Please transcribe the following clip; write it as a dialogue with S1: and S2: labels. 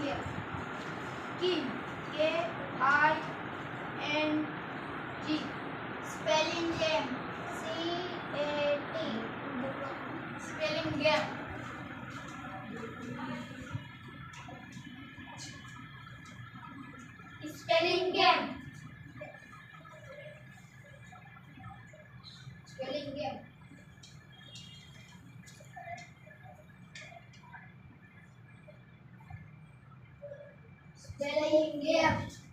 S1: game. King. K-I-N-G.
S2: Spelling game. C-A-T.
S1: Spelling game.
S2: Spelling game.
S1: Spelling game.
S2: Spelling game.